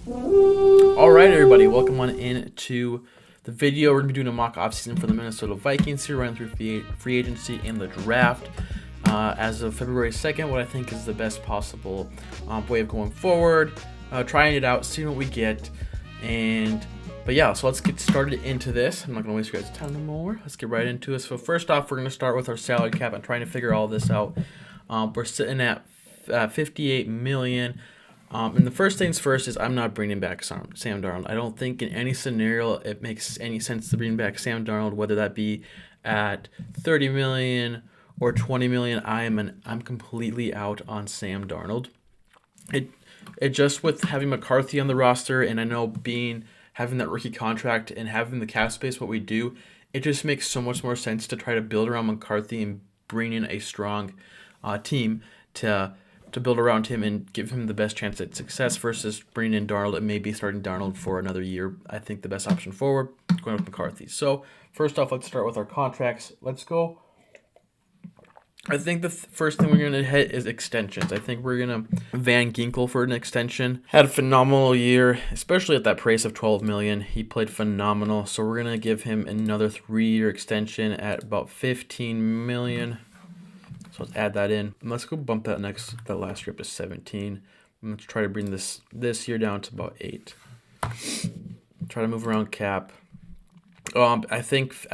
All right, everybody, welcome on into the video. We're going to be doing a mock offseason for the Minnesota Vikings here, running through free agency and the draft. As of February 2nd, what I think is the best possible way of going forward, trying it out, seeing what we get. But yeah, so let's get started into this. I'm not going to waste your guys' time no more. Let's get right into it. So first off, we're going to start with our salary cap. I'm trying to figure all this out. We're sitting at $58 million. And the first things first is I'm not bringing back Sam Darnold. I don't think in any scenario it makes any sense to bring back Sam Darnold, whether that be at $30 million or $20 million. I'm completely out on Sam Darnold. It just with having McCarthy on the roster, and I know having that rookie contract and having the cap space, what we do, it just makes so much more sense to try to build around McCarthy and bring in a strong team to build around him and give him the best chance at success versus bringing in Darnold and maybe starting Darnold for another year. I think the best option forward, going with McCarthy. So first off, let's start with our contracts. Let's go. I think the first thing we're going to hit is extensions. I think we're going to Van Ginkel for an extension. Had a phenomenal year, especially at that price of $12 million. He played phenomenal. So we're going to give him another 3-year extension at about $15 million. So let's add that in. And let's go bump that last year up to 17. Let's try to bring this year down to about 8. Try to move around cap. I think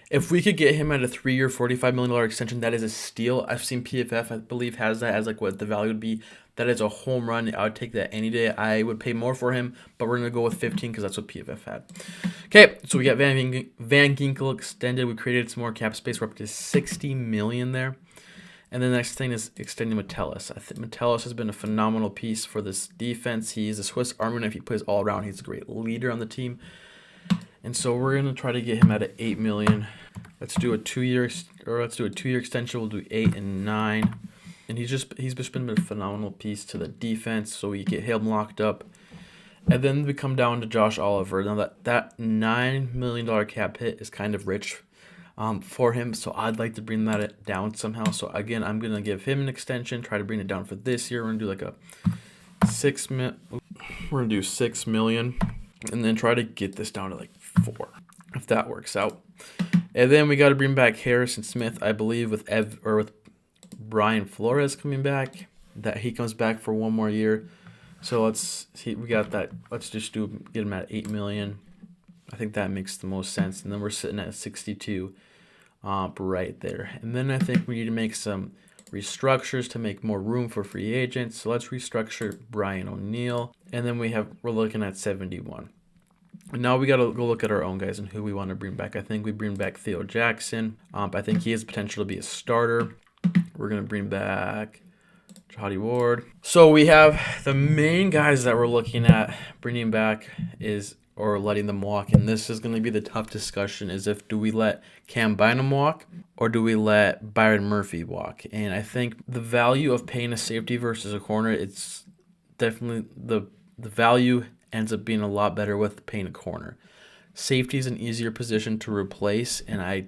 if we could get him at a 3-year, $45 million extension, that is a steal. I've seen PFF, I believe, has that as like what the value would be. That is a home run. I would take that any day. I would pay more for him, but we're going to go with 15 because that's what PFF had. Okay, so we got Van Ginkel extended. We created some more cap space. We're up to $60 million there. And the next thing is extending Metellus. I think Metellus has been a phenomenal piece for this defense. He's a Swiss Army knife. He plays all around. He's a great leader on the team. And so we're gonna try to get him at $8 million. Let's do a 2-year extension. We'll do 8 and 9. And he's just been a phenomenal piece to the defense. So we get him locked up. And then we come down to Josh Oliver. Now that $9 million cap hit is kind of rich for him, so I'd like to bring that down somehow. So again, I'm gonna give him an extension, try to bring it down for this year. We're gonna do like a we're gonna do $6 million, and then try to get this down to like 4, if that works out. And then we got to bring back Harrison Smith, I believe, with Brian Flores coming back. That he comes back for 1 more year. So we got that. Let's just get him at $8 million. I think that makes the most sense. And then we're sitting at 62 right there. And then I think we need to make some restructures to make more room for free agents. So let's restructure Brian O'Neill. And then we're looking at 71. And now we got to go look at our own guys and who we want to bring back. I think we bring back Theo Jackson. I think he has potential to be a starter. We're going to bring back Jahadi Ward. So we have the main guys that we're looking at bringing back or letting them walk, and this is going to be the tough discussion, is do we let Cam Bynum walk or do we let Byron Murphy walk? And I think the value of paying a safety versus a corner, it's definitely the value ends up being a lot better with paying a corner. Safety is an easier position to replace, and I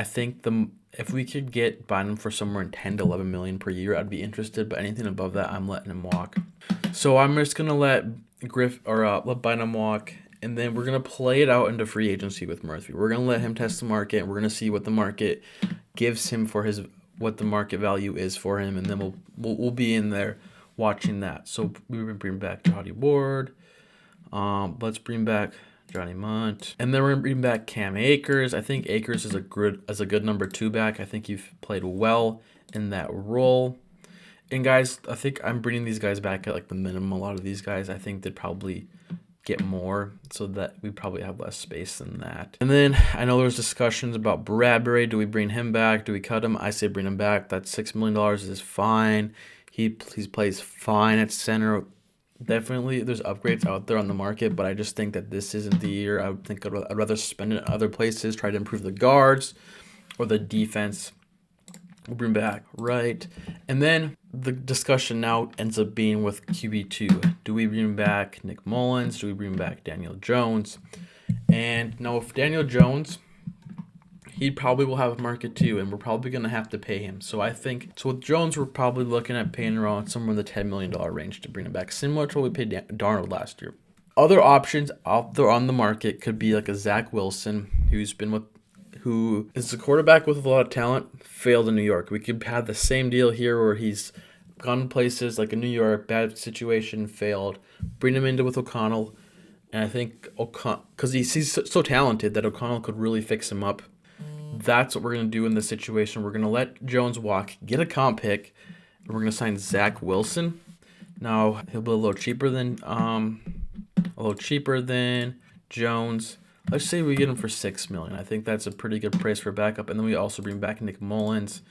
think if we could get Bynum for somewhere in 10 to 11 million per year, I'd be interested, but anything above that, I'm letting him walk. So I'm just going to let let Bynum walk, and then we're going to play it out into free agency with Murphy. We're going to let him test the market, and we're going to see what the market gives him for what the market value is for him, and then we'll be in there watching that. So we will bring back Jahadi Ward. Let's bring back Johnny Munt, and then we're gonna bring back Cam Akers. I think Akers is a good number 2 back. I think you've played well in that role. And guys, I think I'm bringing these guys back at like the minimum. A lot of these guys, I think they'd probably get more, so that we probably have less space than that. And then I know there's discussions about Bradbury. Do we bring him back? Do we cut him? I say bring him back. That $6 million is fine. He plays fine at center. Definitely, there's upgrades out there on the market, but I just think that this isn't the year. I would think I'd rather spend it in other places, try to improve the guards or the defense. We'll bring back right. And then the discussion now ends up being with QB2. Do we bring back Nick Mullins? Do we bring back Daniel Jones? And now with Daniel Jones, he probably will have a market too, and we're probably going to have to pay him. So I think, so with Jones, we're probably looking at paying around somewhere in the $10 million range to bring him back, similar to what we paid Darnold last year. Other options out there on the market could be like a Zach Wilson, who is a quarterback with a lot of talent, failed in New York. We could have the same deal here where he's gone places like in New York, bad situation, failed. Bring him into with O'Connell. And I think because he's so talented that O'Connell could really fix him up. That's what we're going to do in this situation. We're going to let Jones walk, get a comp pick, and we're going to sign Zach Wilson. Now, he'll be a little cheaper than Jones. Let's say we get him for $6 million. I think that's a pretty good price for backup. And then we also bring back Nick Mullins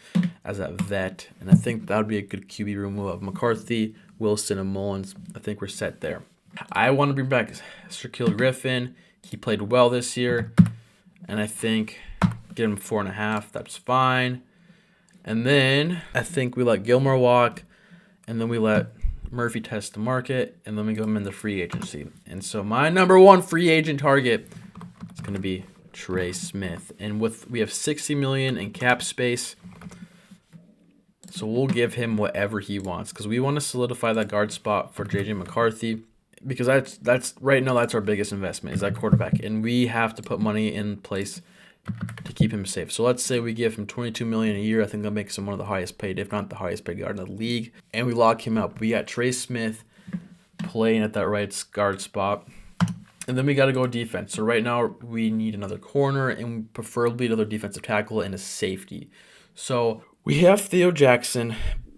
as a vet. And I think that would be a good QB room. We'll have McCarthy, Wilson, and Mullins. I think we're set there. I want to bring back Shaquille Griffin. He played well this year. And I think get him 4.5. That's fine. And then I think we let Gilmore walk. And then we let Murphy test the market. And then we go him in the free agency. And so my number one free agent target is going to be Trey Smith. And we have $60 million in cap space. So we'll give him whatever he wants because we want to solidify that guard spot for JJ McCarthy. Because that's right now that's our biggest investment is that quarterback, and we have to put money in place to keep him safe. So let's say we give him $22 million a year. I think that makes him one of the highest paid, if not the highest paid guard in the league. And we lock him up. We got Trey Smith playing at that right guard spot, and then we got to go defense. So right now we need another corner and preferably another defensive tackle and a safety. So we have Theo Jackson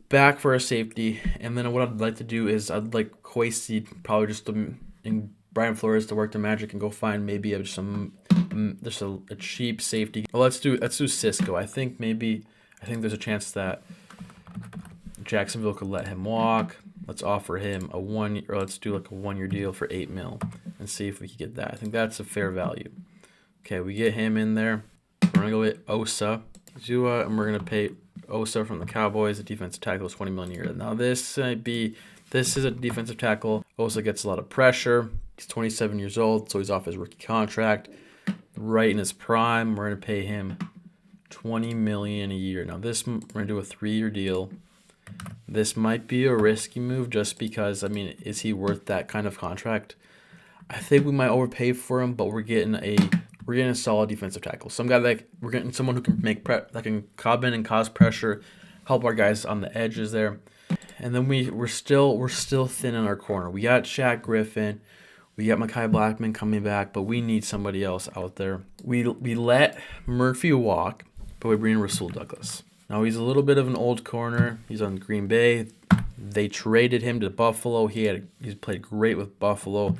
back for a safety, and then what I'd like to do is I'd like Kwesi probably just in Brian Flores to work the magic and go find maybe just a cheap safety. Well, let's do Cisco. I think there's a chance that Jacksonville could let him walk. Let's offer him let's do like a 1-year deal for $8 million and see if we can get that. I think that's a fair value. Okay, we get him in there. We're gonna go with Osa, Zua, and we're gonna pay Osa from the Cowboys. The defensive tackle is $20 million a year. Now this is a defensive tackle. Osa gets a lot of pressure. He's 27 years old, so he's off his rookie contract. Right in his prime, we're gonna pay him $20 million a year. Now we're gonna do a 3-year deal. This might be a risky move just because, is he worth that kind of contract? I think we might overpay for him, but we're getting a solid defensive tackle. We're getting someone who can that can come in and cause pressure, help our guys on the edges there. And then we're still thin in our corner. We got Shaq Griffin, we got Mekhi Blackman coming back, but we need somebody else out there. We let Murphy walk, but we bring in Rasul Douglas. Now he's a little bit of an old corner. He's on Green Bay. They traded him to Buffalo. He's played great with Buffalo.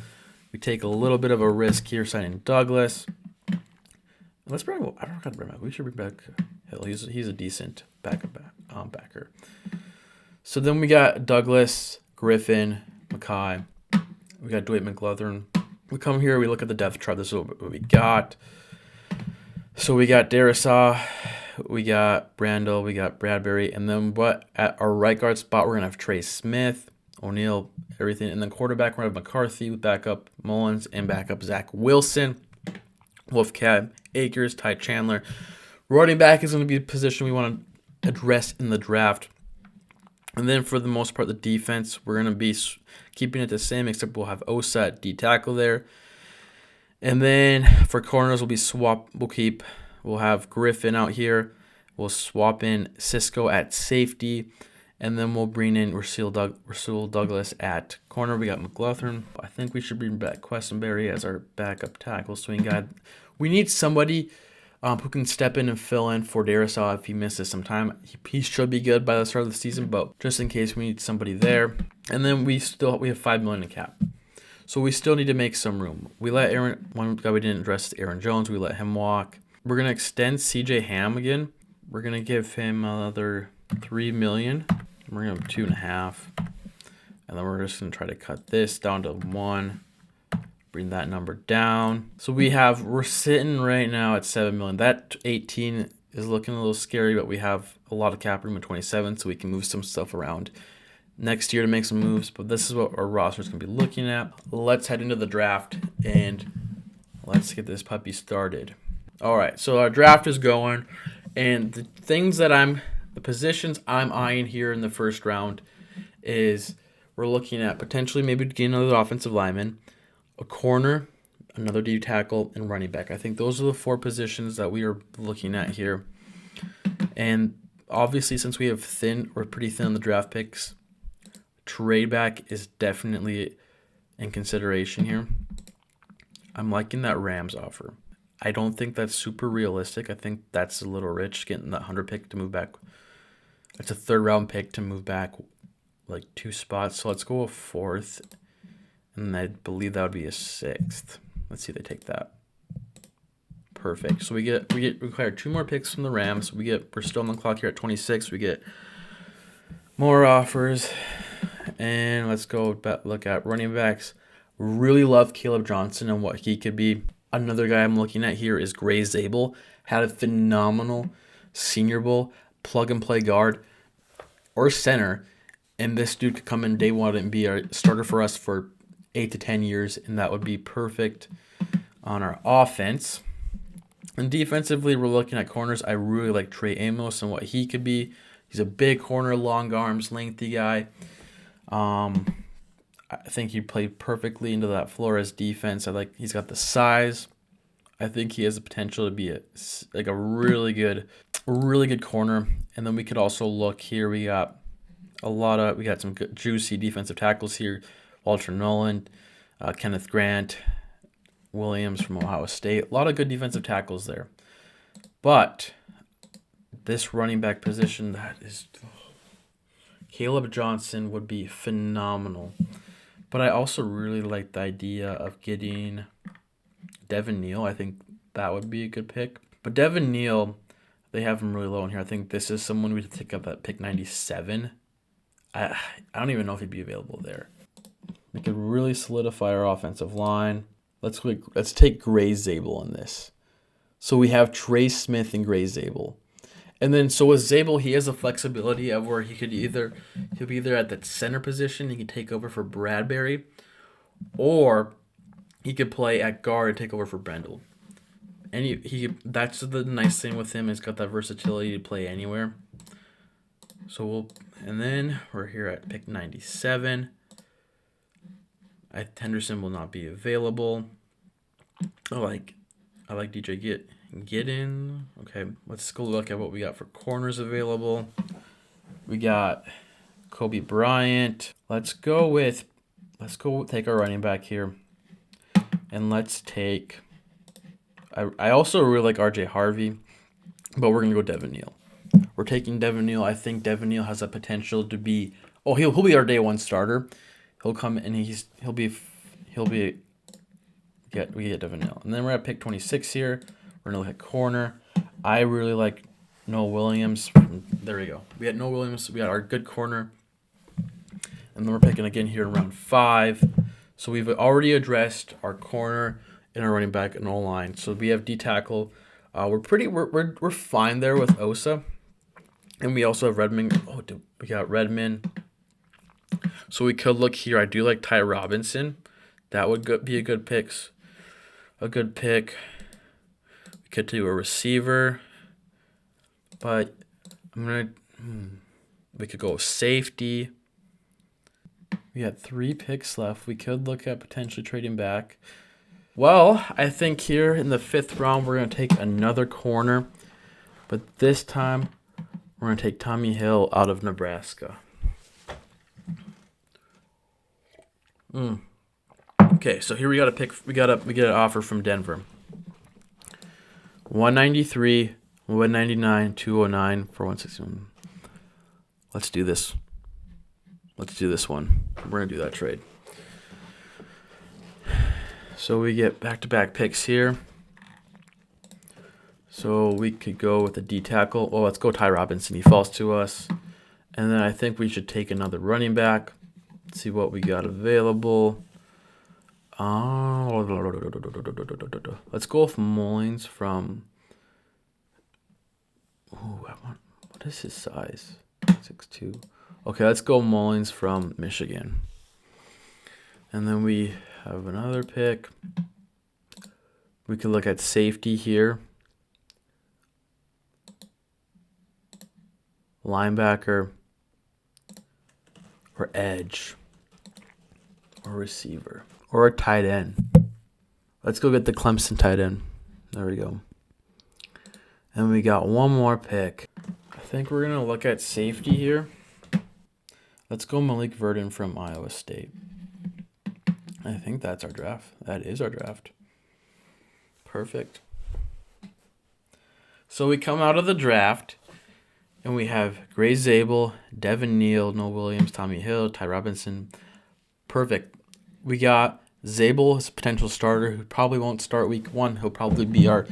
We take a little bit of a risk here signing Douglas. Let's bring. I don't got to bring back. We should bring back Hill. He's a decent backer. So then we got Douglas, Griffin, Mekhi. We got Dwight McGlothern. We come here. We look at the depth chart. This is what we got. So we got Darrisaw, we got Brandel, we got Bradbury, and then at our right guard spot we're gonna have Trey Smith, O'Neal, everything, and then quarterback we're gonna have McCarthy with backup Mullins and backup Zach Wilson, Wolfcab, Akers, Ty Chandler. Running back is gonna be the position we want to address in the draft, and then for the most part the defense we're gonna be keeping it the same except we'll have Osa at D tackle there. And then for corners, we'll have Griffin out here. We'll swap in Cisco at safety. And then we'll bring in Rasul Douglas at corner. We got McGlothern. I think we should bring back Questenberry as our backup tackle swing guy. We need somebody who can step in and fill in for Darrisaw if he misses some time. He should be good by the start of the season, but just in case we need somebody there. And then we have $5 million in cap. So we still need to make some room. We let one guy we didn't address, Aaron Jones, we let him walk. We're going to extend CJ Ham again. We're going to give him another $3 million. We're going to have 2.5. And then we're just going to try to cut this down to 1. Bring that number down. So we're sitting right now at $7 million. That 18 is looking a little scary, but we have a lot of cap room at 27, so we can move some stuff around next year to make some moves, but this is what our roster is going to be looking at. Let's head into the draft and let's get this puppy started. All right, so our draft is going, and the positions I'm eyeing here in the first round is we're looking at potentially maybe getting another offensive lineman, a corner, another D tackle, and running back. I think those are the 4 positions that we are looking at here. And obviously, since we're pretty thin on the draft picks, trade back is definitely in consideration here. I'm liking that Rams offer. I don't think that's super realistic. I think that's a little rich, getting that 100 pick to move back. It's a 3rd round pick to move back like 2 spots. So let's go a 4th, and I believe that would be a 6th. Let's see if they take that. Perfect. So we require 2 more picks from the Rams. We're still on the clock here at 26. We get more offers, and let's go look at running backs. Really love Caleb Johnson and what he could be. Another guy I'm looking at here is Gray Zabel. Had a phenomenal Senior Bowl, plug-and-play guard or center, and this dude could come in day 1 and be a starter for us for 8 to 10 years, and that would be perfect on our offense. And defensively, we're looking at corners. I really like Trey Amos and what he could be. He's a big corner, long arms, lengthy guy. I think he played perfectly into that Flores defense. He's got the size. I think he has the potential to be a really good corner. And then we could also look here. We got some good, juicy defensive tackles here. Walter Nolan, Kenneth Grant, Williams from Ohio State. A lot of good defensive tackles there. But this running back position, Caleb Johnson would be phenomenal. But I also really like the idea of getting Devin Neal. I think that would be a good pick. But Devin Neal, they have him really low in here. I think this is someone we could take up at pick 97. I don't even know if he'd be available there. We could really solidify our offensive line. Let's take Gray Zabel in this. So we have Trey Smith and Gray Zabel. And then, so with Zabel, he has the flexibility of where he'll be either at that center position, he can take over for Bradbury, or he could play at guard and take over for Brendel. And that's the nice thing with him. He's got that versatility to play anywhere. And then we're here at pick 97. Henderson will not be available. I like DJ Get in. Okay, let's go look at what we got for corners available. We got Kobe Bryant. Let's go take our running back here. And let's take I also really like RJ Harvey, but we're gonna go Devin Neal. We're taking Devin Neal. I think Devin Neal has a potential to be he'll be our day 1 starter. He'll come and we get Devin Neal. And then we're at pick 26 here. We're going to look at corner. I really like Noah Williams. There we go. We got Noah Williams. We got our good corner. And then we're picking again here in round 5. So we've already addressed our corner and our running back and O-line. So we have D tackle. We're fine there with Osa. And we also have Redmond. We got Redmond. So we could look here. I do like Ty Robinson. That would be a good pick. We could do a receiver, but we could go safety. We had 3 picks left. We could look at potentially trading back. Well, I think here in the 5th round, we're going to take another corner, but this time we're going to take Tommy Hill out of Nebraska. Okay, so here we got an offer from Denver. 193, 199, 209 for 161. Let's do this. Let's do this one. We're gonna do that trade. So we get back-to-back picks here. So we could go with a D tackle. Well, let's go Ty Robinson. He falls to us. And then I think we should take another running back. See what we got available. Let's go with Mullins from. What is his size? 6'2". Okay, let's go Mullins from Michigan. And then we have another pick. We could look at safety here. linebacker, or edge, or receiver, or a tight end. Let's go get the Clemson tight end. There we go. And we got one more pick. I think we're going to look at safety here. Let's go Malik Verdon from Iowa State. I think that's our draft. That is our draft. Perfect. So we come out of the draft, and we have Gray Zabel, Devin Neal, Noah Williams, Tommy Hill, Ty Robinson. Perfect. We got Zabel as a potential starter who probably won't start week 1. He'll probably be he'll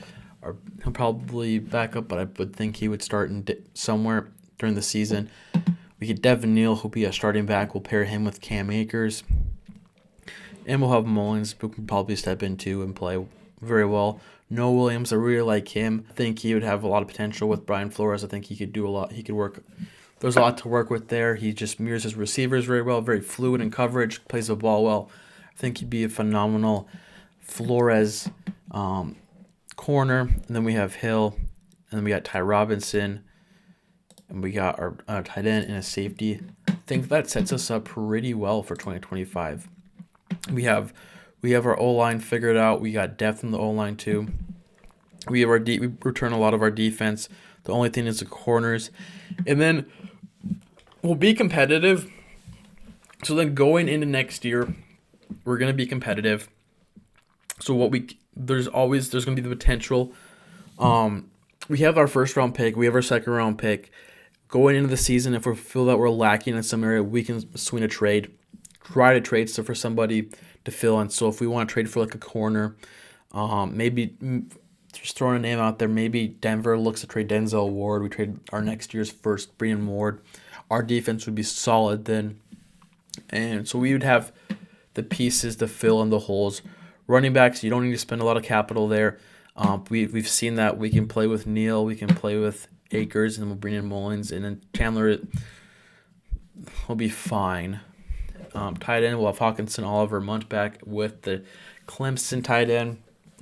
probably back up, but I would think he would start somewhere during the season. We get Devin Neal, who'll be a starting back. We'll pair him with Cam Akers. And we'll have Mullins, who can probably step into and play very well. Noah Williams, I really like him. I think he would have a lot of potential with Brian Flores. I think he could do a lot. He could work. There's a lot to work with there. He just mirrors his receivers very well, very fluid in coverage, plays the ball well. I think he'd be a phenomenal Flores corner. And then we have Hill, and then we got Ty Robinson, and we got our tight end and a safety. I think that sets us up pretty well for 2025. We have our O-line figured out. We got depth in the O-line too. We have we return a lot of our defense. The only thing is the corners. And then we'll be competitive. So then going into next year, we're going to be competitive. So there's going to be the potential. We have our first round pick. We have our second round pick. Going into the season, if we feel that we're lacking in some area, we can swing a trade. Try to trade for somebody to fill in. So if we want to trade for like a corner, maybe just throwing a name out there, maybe Denver looks to trade Denzel Ward. We trade our next year's first, Brian Ward. Our defense would be solid then. And so we would have the pieces to fill in the holes. Running backs, you don't need to spend a lot of capital there. We've seen that we can play with Neal, we can play with Akers, and we'll bring in Mullins, and then Chandler will be fine. Tight end, we'll have Hawkinson, Oliver, Munchback with the Clemson tight end.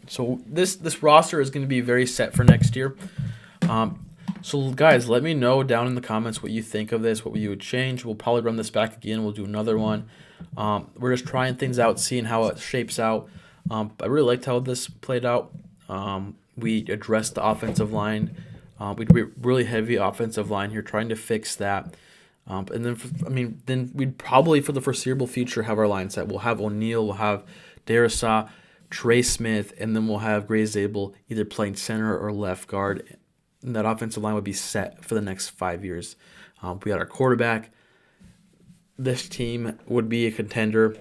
So this roster is going to be very set for next year. So guys, let me know down in the comments what you think of this, what you would change. We'll probably run this back again. We'll do another one. We're just trying things out, seeing how it shapes out. I really liked how this played out. We addressed the offensive line. We'd be really heavy offensive line here, trying to fix that. And then we'd probably for the foreseeable future have our line set. We'll have O'Neal, we'll have Darrisaw, Trey Smith, and then we'll have Gray Zabel either playing center or left guard. And that offensive line would be set for the next 5 years. We got our quarterback. This team would be a contender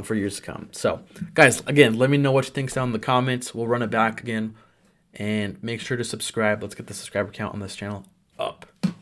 for years to come. So, guys, again, let me know what you think down in the comments. We'll run it back again. And make sure to subscribe. Let's get the subscriber count on this channel up.